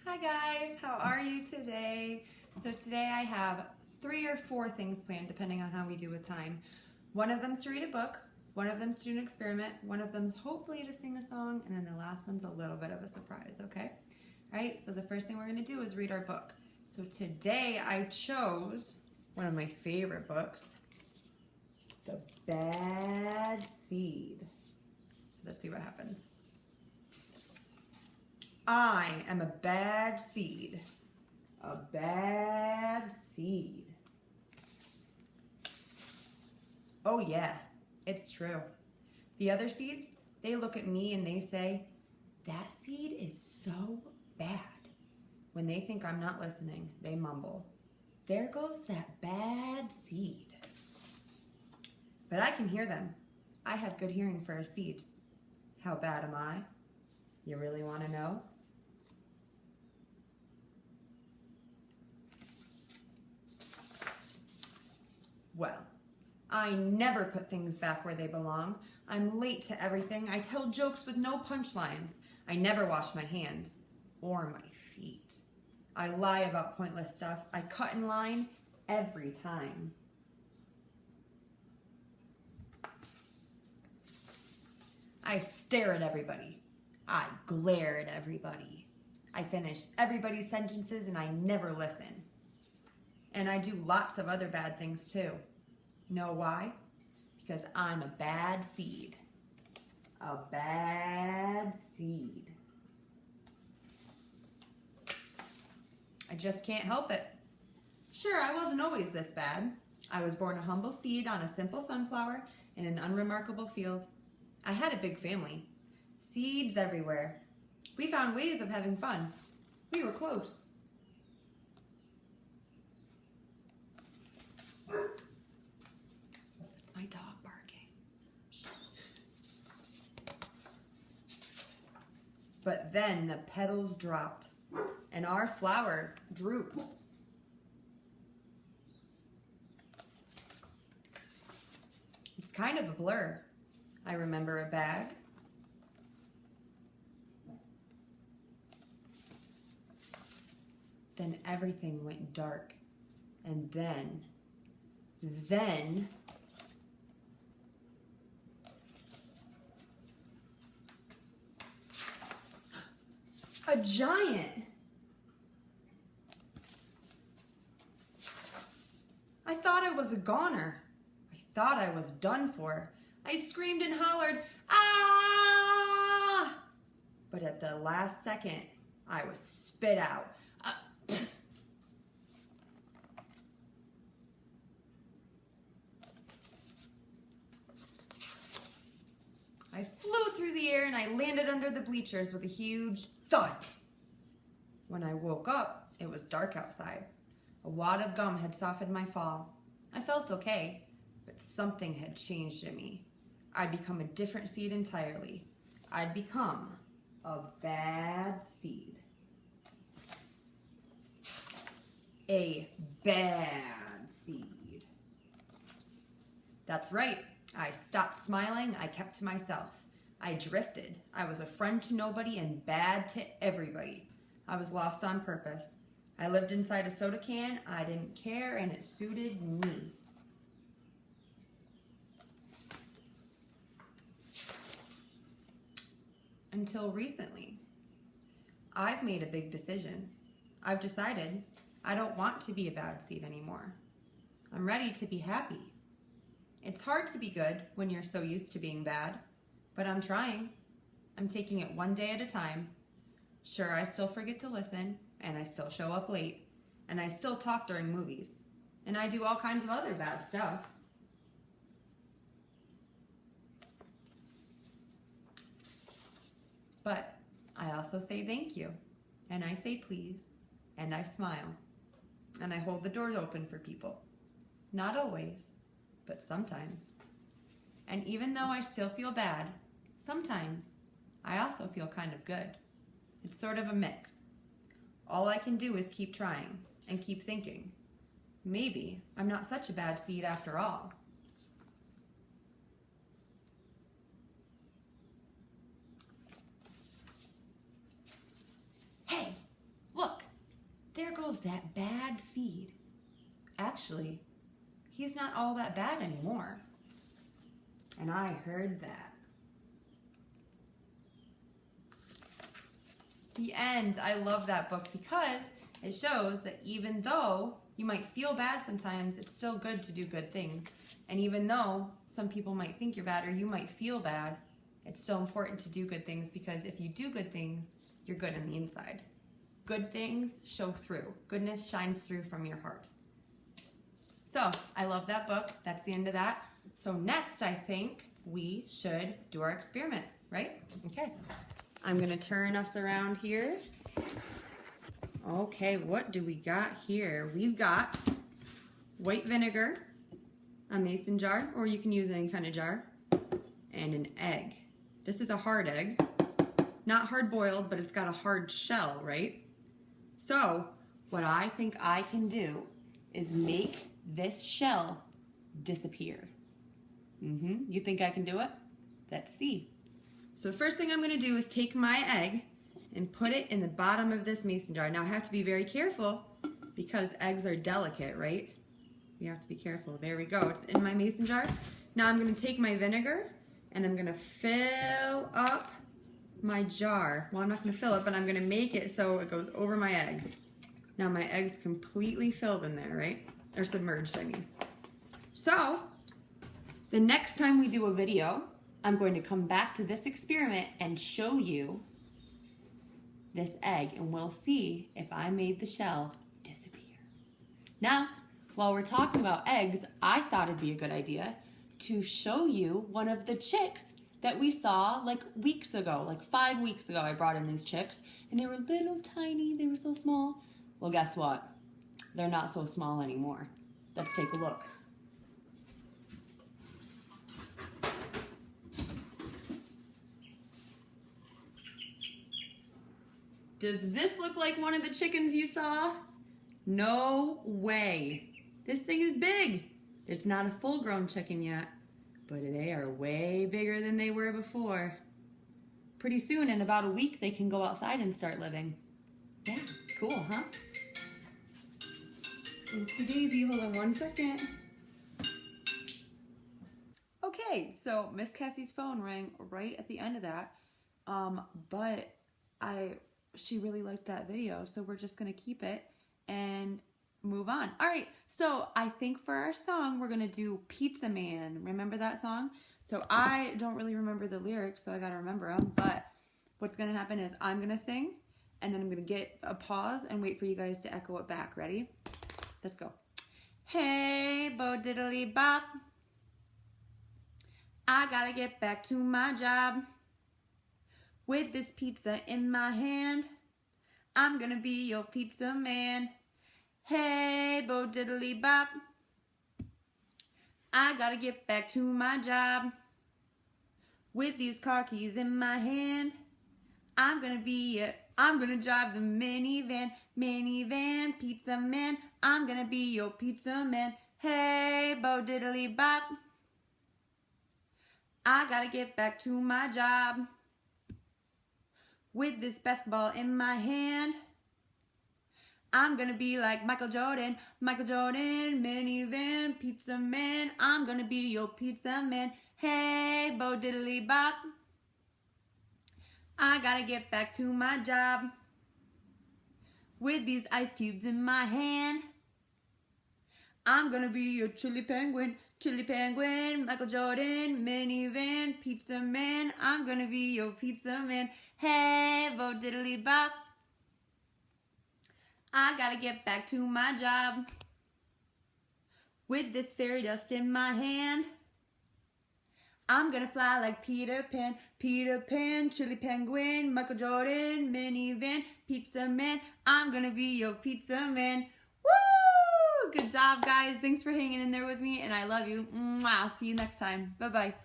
Hi guys, how are you today? So today I have 3 or 4 things planned depending on how we do with time. One of them's to read a book, one of them's to do an experiment, one of them's hopefully to sing a song, and then the last one's a little bit of a surprise, okay? All right, so the first thing we're gonna do is read our book. So today I chose one of my favorite books, The Bad Seed. So let's see what happens. I am a bad seed. A bad seed. Oh yeah, it's true. The other seeds, they look at me and they say, that seed is so bad. When they think I'm not listening, they mumble, there goes that bad seed. But I can hear them. I have good hearing for a seed. How bad am I? You really want to know? Well, I never put things back where they belong. I'm late to everything. I tell jokes with no punchlines. I never wash my hands or my feet. I lie about pointless stuff. I cut in line every time. I stare at everybody. I glare at everybody. I finish everybody's sentences and I never listen. And I do lots of other bad things too. Know why? Because I'm a bad seed. A bad seed. I just can't help it. Sure, I wasn't always this bad. I was born a humble seed on a simple sunflower in an unremarkable field. I had a big family. Seeds everywhere. We found ways of having fun. We were close. That's my dog barking. But then the petals dropped and our flower drooped. It's kind of a blur. I remember a bag. Then everything went dark. And then a giant. I thought I was a goner. I thought I was done for. I screamed and hollered, ah! But at the last second, I was spit out. I flew through the air and I landed under the bleachers with a huge thud. When I woke up, it was dark outside. A wad of gum had softened my fall. I felt okay, but something had changed in me. I'd become a different seed entirely. I'd become a bad seed. A bad seed. That's right. I stopped smiling. I kept to myself. I drifted. I was a friend to nobody and bad to everybody. I was lost on purpose. I lived inside a soda can. I didn't care and it suited me. Until recently. I've made a big decision. I've decided I don't want to be a bad seed anymore. I'm ready to be happy. It's hard to be good when you're so used to being bad, but I'm trying. I'm taking it one day at a time. Sure, I still forget to listen, and I still show up late, and I still talk during movies, and I do all kinds of other bad stuff. But I also say thank you, and I say please, and I smile, and I hold the doors open for people. Not always, but sometimes. And even though I still feel bad, sometimes I also feel kind of good. It's sort of a mix. All I can do is keep trying and keep thinking, maybe I'm not such a bad seed after all. Hey, look. Charles, that bad seed, actually, he's not all that bad anymore. And I heard that. The end. I love that book because it shows that even though you might feel bad sometimes, it's still good to do good things. And even though some people might think you're bad or you might feel bad, it's still important to do good things, because if you do good things, you're good on the inside. Good things show through. Goodness shines through from your heart. So I love that book. That's the end of that. So next, I think we should do our experiment, right? Okay. I'm going to turn us around here. Okay, what do we got here? We've got white vinegar, a mason jar, or you can use any kind of jar, and an egg. This is a hard egg. Not hard boiled, but it's got a hard shell, right? So what I think I can do is make this shell disappear. You think I can do it? Let's see. So the first thing I'm going to do is take my egg and put it in the bottom of this mason jar. Now I have to be very careful because eggs are delicate, right? You have to be careful. There we go. It's in my mason jar. Now I'm going to take my vinegar and I'm going to fill up my jar. Well, I'm not going to fill it, but I'm going to make it so it goes over my egg. Now my egg's completely filled in there, right? Or submerged, I mean. So the next time we do a video, I'm going to come back to this experiment and show you this egg, and we'll see if I made the shell disappear. Now, while we're talking about eggs, I thought it'd be a good idea to show you one of the chicks that we saw like weeks ago, like 5 weeks ago. I brought in these chicks and they were little tiny, they were so small. Well, guess what? They're not so small anymore. Let's take a look. Does this look like one of the chickens you saw? No way. This thing is big. It's not a full-grown chicken yet, but they are way bigger than they were before. Pretty soon, in about a week, they can go outside and start living. Yeah, cool, huh? Oopsie daisy, hold on one second. Okay, so Miss Cassie's phone rang right at the end of that, but she really liked that video, so we're just gonna keep it and move on. All right, so I think for our song, we're gonna do Pizza Man. Remember that song? So I don't really remember the lyrics, so I gotta remember them, but what's gonna happen is I'm gonna sing, and then I'm gonna get a pause and wait for you guys to echo it back. Ready? Let's go. Hey, bo diddly bop, I gotta get back to my job. With this pizza in my hand, I'm gonna be your pizza man. Hey, bo diddly bop, I gotta get back to my job. With these car keys in my hand, I'm gonna drive the minivan, pizza man. I'm gonna be your pizza man. Hey, bo diddly bop, I gotta get back to my job. With this basketball in my hand, I'm gonna be like Michael Jordan, minivan, pizza man. I'm gonna be your pizza man. Hey, bo diddly bop, I gotta get back to my job. With these ice cubes in my hand, I'm gonna be your chili penguin, Michael Jordan, minivan, pizza man. I'm gonna be your pizza man. Hey, bo diddly bop, I gotta get back to my job. With this fairy dust in my hand, I'm gonna fly like Peter Pan, chili penguin, Michael Jordan, minivan, pizza man. I'm gonna be your pizza man. Woo! Good job, guys. Thanks for hanging in there with me, and I love you. Mwah. See you next time. Bye-bye.